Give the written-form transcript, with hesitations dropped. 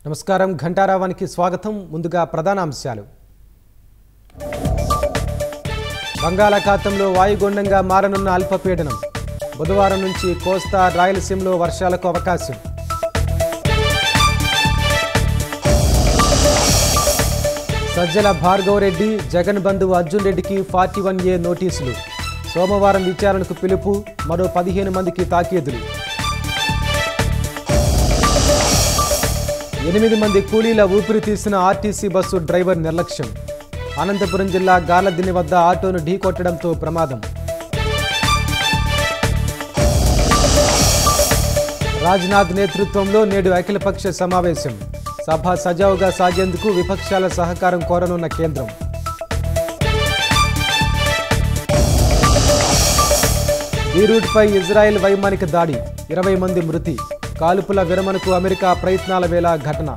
నమస్కారం ఘంటారావానికి స్వాగతం. ముందుగా ప్రధానాంశాలు. బంగాళాఖాతంలో వాయుగుండంగా మారనున్న అల్పపీడనం. బుధవారం నుంచి కోస్తా రాయలసీమలో వర్షాలకు అవకాశం. సజ్జల భార్గవరెడ్డి, జగన్ బంధువు అర్జున్ రెడ్డికి 41A నోటీసులు. సోమవారం విచారణకు పిలుపు. మరో 15 మందికి తాకీదులు. 8 మంది కూలీల ఊపిరి తీసిన ఆర్టీసీ బస్సు డ్రైవర్ నిర్లక్ష్యం. అనంతపురం జిల్లా గార్లదిన్నె వద్ద ఆటోను ఢీకొట్టడంతో ప్రమాదం. రాజ్నాథ్ నేతృత్వంలో నేడు అఖిలపక్ష సమావేశం. సభ సజావుగా సాగేందుకు విపక్షాల సహకారం కోరనున్న కేంద్రం. బీరూట్పై ఇజ్రాయెల్ వైమానిక దాడి. 20 మంది మృతి. కాల్పుల విరమణకు అమెరికా ప్రయత్నాల వేళ ఘటన.